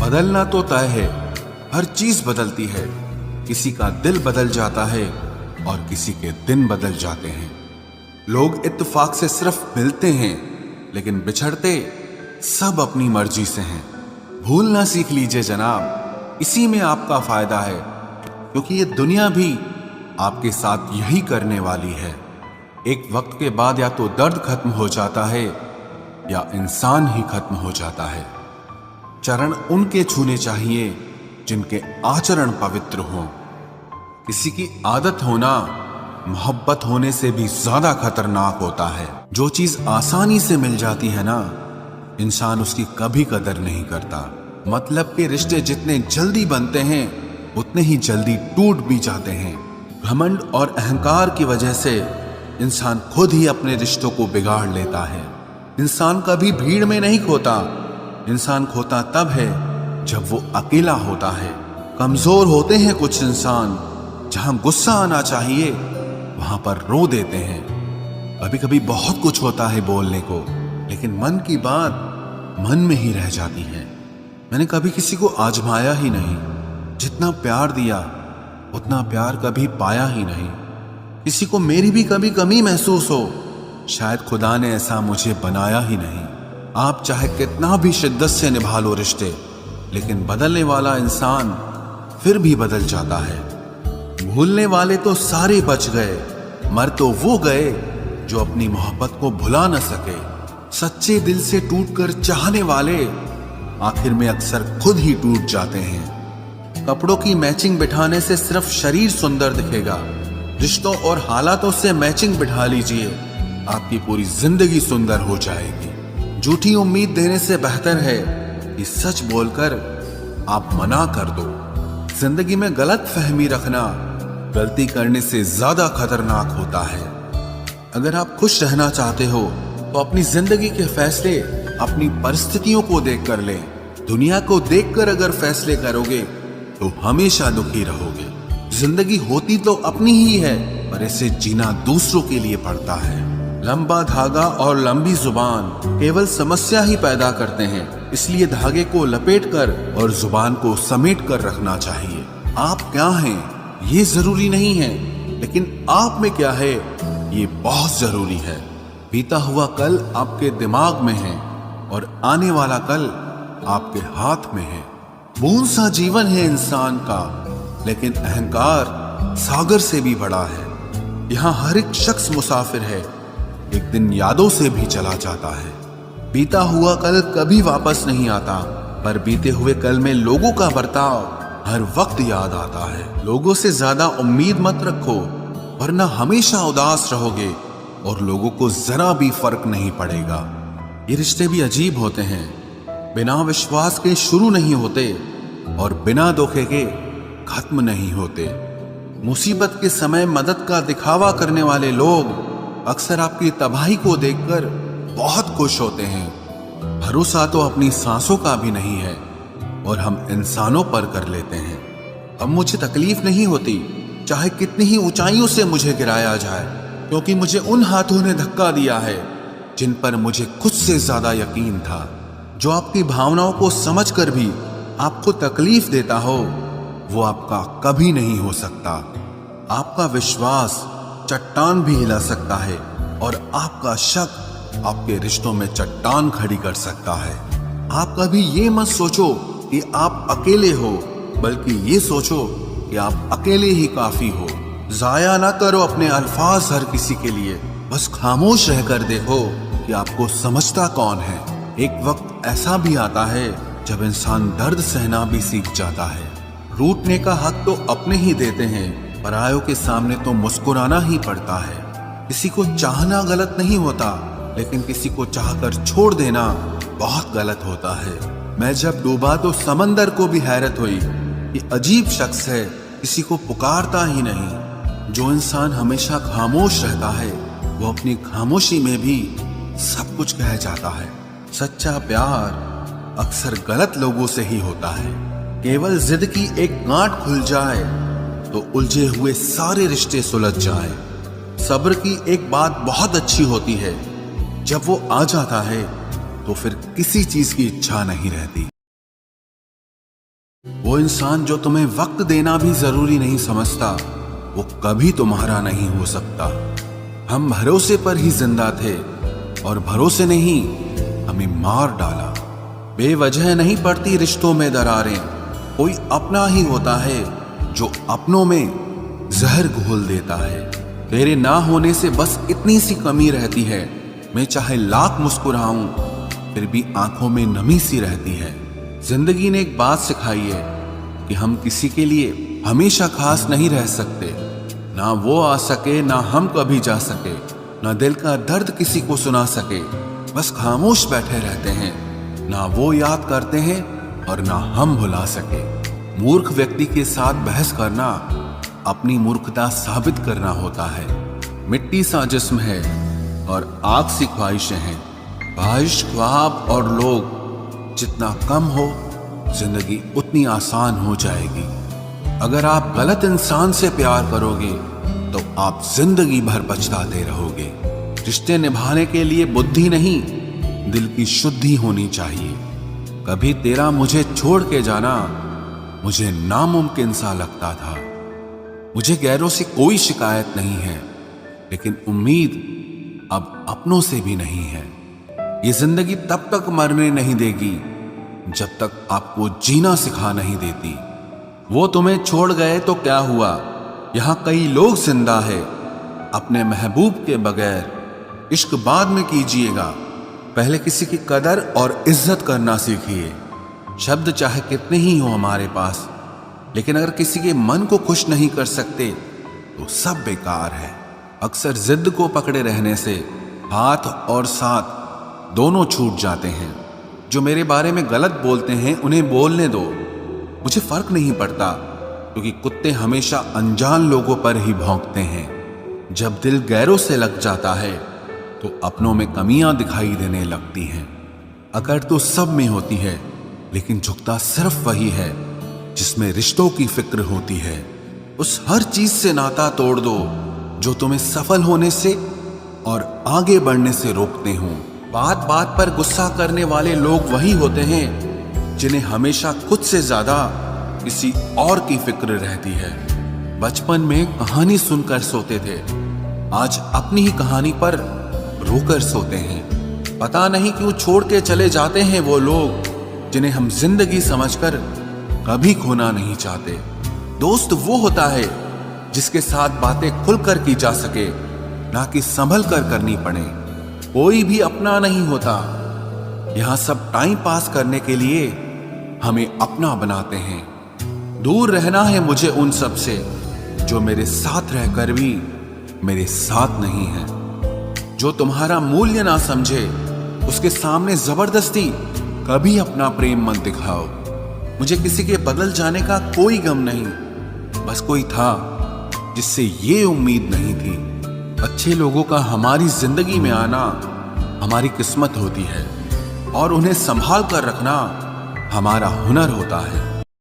बदलना तो तय है, हर चीज बदलती है। किसी का दिल बदल जाता है और किसी के दिन बदल जाते हैं। लोग इत्तेफाक से सिर्फ मिलते हैं, लेकिन बिछड़ते सब अपनी मर्जी से हैं। भूलना सीख लीजिए जनाब, इसी में आपका फायदा है, क्योंकि ये दुनिया भी आपके साथ यही करने वाली है। एक वक्त के बाद या तो दर्द खत्म हो जाता है या इंसान ही खत्म हो जाता है। चरण उनके छूने चाहिए जिनके आचरण पवित्र हों। किसी की आदत होना मोहब्बत होने से भी ज्यादा खतरनाक होता है। जो चीज आसानी से मिल जाती है ना, इंसान उसकी कभी कदर नहीं करता। मतलब के रिश्ते जितने जल्दी बनते हैं उतने ही जल्दी टूट भी जाते हैं। घमंड और अहंकार की वजह से इंसान खुद ही अपने रिश्तों को बिगाड़ लेता है। इंसान कभी भीड़ में नहीं खोता, इंसान खोता तब है जब वो अकेला होता है। कमजोर होते हैं कुछ इंसान, जहां गुस्सा आना चाहिए वहां पर रो देते हैं। कभी कभी बहुत कुछ होता है बोलने को, लेकिन मन की बात मन में ही रह जाती है। मैंने कभी किसी को आजमाया ही नहीं, जितना प्यार दिया उतना प्यार कभी पाया ही नहीं। किसी को मेरी भी कभी कमी महसूस हो, शायद खुदा ने ऐसा मुझे बनाया ही नहीं। आप चाहे कितना भी शिद्दत से निभा लो रिश्ते, लेकिन बदलने वाला इंसान फिर भी बदल जाता है। भूलने वाले तो सारे बच गए, मर तो वो गए जो अपनी मोहब्बत को भुला न सके। सच्चे दिल से टूटकर चाहने वाले आखिर में अक्सर खुद ही टूट जाते हैं। कपड़ों की मैचिंग बिठाने से सिर्फ शरीर सुंदर दिखेगा, रिश्तों और हालातों से मैचिंग बिठा लीजिए, आपकी पूरी जिंदगी सुंदर हो जाएगी। झूठी उम्मीद देने से बेहतर है कि सच बोलकर आप मना कर दो। जिंदगी में गलत फहमी रखना गलती करने से ज्यादा खतरनाक होता है। अगर आप खुश रहना चाहते हो तो अपनी जिंदगी के फैसले अपनी परिस्थितियों को देखकर लें। दुनिया को देखकर अगर फैसले करोगे तो हमेशा दुखी रहोगे। जिंदगी होती तो अपनी ही है, पर इसे जीना दूसरों के लिए पड़ता है। लंबा धागा और लंबी जुबान केवल समस्या ही पैदा करते हैं, इसलिए धागे को लपेट कर और जुबान को समेट कर रखना चाहिए। आप क्या हैं ये जरूरी नहीं है, लेकिन आप में क्या है ये बहुत जरूरी है। बीता हुआ कल आपके दिमाग में है और आने वाला कल आपके हाथ में है। बूंद सा जीवन है इंसान का, लेकिन अहंकार सागर से भी बड़ा है। यहाँ हर एक शख्स मुसाफिर है, एक दिन यादों से भी चला जाता है। बीता हुआ कल कभी वापस नहीं आता, पर बीते हुए कल में लोगों का बर्ताव हर वक्त याद आता है। लोगों से ज्यादा उम्मीद मत रखो, वरना हमेशा उदास रहोगे और लोगों को जरा भी फर्क नहीं पड़ेगा। ये रिश्ते भी अजीब होते हैं, बिना विश्वास के शुरू नहीं होते और बिना धोखे के खत्म नहीं होते। मुसीबत के समय मदद का दिखावा करने वाले लोग अक्सर आपकी तबाही को देखकर बहुत खुश होते हैं। भरोसा तो अपनी सांसों का भी नहीं है और हम इंसानों पर कर लेते हैं। अब मुझे तकलीफ नहीं होती, चाहे कितनी ही ऊंचाइयों से मुझे गिराया जाए, क्योंकि मुझे उन हाथों ने धक्का दिया है जिन पर मुझे खुद से ज्यादा यकीन था। जो आपकी भावनाओं को समझकर भी आपको तकलीफ देता हो, वो आपका कभी नहीं हो सकता। आपका विश्वास चट्टान भी हिला सकता है और आपका शक आपके रिश्तों में चट्टान खड़ी कर सकता है। आप कभी ये मत सोचो कि आप अकेले हो, बल्कि ये सोचो कि आप अकेले ही काफी हो। जाया ना करो अपने अल्फाज हर किसी के लिए, बस खामोश रहकर देखो कि आपको समझता कौन है। एक वक्त ऐसा भी आता है जब इंसान दर्द सहना भी सीख जाता है। रूठने का हक तो अपने ही देते हैं, परायों के सामने तो मुस्कुराना ही पड़ता है। किसी को चाहना गलत नहीं होता, लेकिन किसी को चाहकर छोड़ देना बहुत गलत होता है। मैं जब डूबा तो समंदर को भी हैरत हुई कि अजीब शख्स है, किसी को पुकारता ही नहीं। जो इंसान हमेशा खामोश रहता है वो अपनी खामोशी में भी सब कुछ कह जाता है। सच्चा प्यार अक्सर गलत लोगों से ही होता है। केवल जिद की एक गांठ खुल जाए तो उलझे हुए सारे रिश्ते सुलझ जाए। सब्र की एक बात बहुत अच्छी होती है, जब वो आ जाता है तो फिर किसी चीज की इच्छा नहीं रहती। वो इंसान जो तुम्हें वक्त देना भी जरूरी नहीं समझता, वो कभी तुम्हारा नहीं हो सकता। हम भरोसे पर ही जिंदा थे और भरोसे ने ही हमें मार डाला। बेवजह नहीं पड़ती रिश्तों में दरारें, कोई अपना ही होता है जो अपनों में जहर घोल देता है। तेरे ना होने से बस इतनी सी कमी रहती है, मैं चाहे लाख मुस्कुराऊं फिर भी आंखों में नमी सी रहती है। जिंदगी ने एक बात सिखाई है कि हम किसी के लिए हमेशा खास नहीं रह सकते। ना वो आ सके, ना हम कभी जा सके, ना दिल का दर्द किसी को सुना सके, बस खामोश बैठे रहते हैं। ना वो याद करते हैं और ना हम भुला सके। मूर्ख व्यक्ति के साथ बहस करना अपनी मूर्खता साबित करना होता है। मिट्टी सा जिस्म है और आग सी ख्वाहिशें हैं। ख्वाहिश, ख्वाब और लोग जितना कम हो, जिंदगी उतनी आसान हो जाएगी। अगर आप गलत इंसान से प्यार करोगे तो आप जिंदगी भर पछताते रहोगे। रिश्ते निभाने के लिए बुद्धि नहीं, दिल की शुद्धि होनी चाहिए। कभी तेरा मुझे छोड़ के जाना मुझे नामुमकिन सा लगता था। मुझे गैरों से कोई शिकायत नहीं है, लेकिन उम्मीद अब अपनों से भी नहीं है। ये जिंदगी तब तक मरने नहीं देगी जब तक आपको जीना सिखा नहीं देती। वो तुम्हें छोड़ गए तो क्या हुआ, यहां कई लोग जिंदा है। अपने महबूब के बगैर इश्क बाद में कीजिएगा, पहले किसी की कदर और इज्जत करना सीखिए। शब्द चाहे कितने ही हो हमारे पास, लेकिन अगर किसी के मन को खुश नहीं कर सकते तो सब बेकार है। अक्सर जिद को पकड़े रहने से हाथ और साथ दोनों छूट जाते हैं। जो मेरे बारे में गलत बोलते हैं उन्हें बोलने दो, मुझे फर्क नहीं पड़ता, क्योंकि कुत्ते हमेशा अनजान लोगों पर ही भौंकते हैं। जब दिल गैरों से लग जाता है तो अपनों में कमियां दिखाई देने लगती हैं। अकड़ तो सब में होती है, लेकिन झुकता सिर्फ वही है जिसमें रिश्तों की फिक्र होती है। उस हर चीज से नाता तोड़ दो जो तुम्हें सफल होने से और आगे बढ़ने से रोकते हो। बात बात पर गुस्सा करने वाले लोग वही होते हैं जिन्हें हमेशा खुद से ज्यादा किसी और की फिक्र रहती है। बचपन में कहानी सुनकर सोते थे, आज अपनी ही कहानी पर रोकर सोते हैं। पता नहीं क्यों छोड़ के चले जाते हैं वो लोग जिन्हें हम जिंदगी समझकर कभी खोना नहीं चाहते। दोस्त वो होता है जिसके साथ बातें खुलकर की जा सके, ना कि संभल कर करनी पड़े। कोई भी अपना नहीं होता, यहां सब टाइम पास करने के लिए हमें अपना बनाते हैं। दूर रहना है मुझे उन सब से जो मेरे साथ रहकर भी मेरे साथ नहीं है। जो तुम्हारा मूल्य ना समझे उसके सामने जबरदस्ती कभी अपना प्रेम मत दिखाओ। मुझे किसी के बदल जाने का कोई गम नहीं, बस कोई था जिससे ये उम्मीद नहीं थी। अच्छे लोगों का हमारी जिंदगी में आना हमारी किस्मत होती है और उन्हें संभाल कर रखना हमारा हुनर होता है।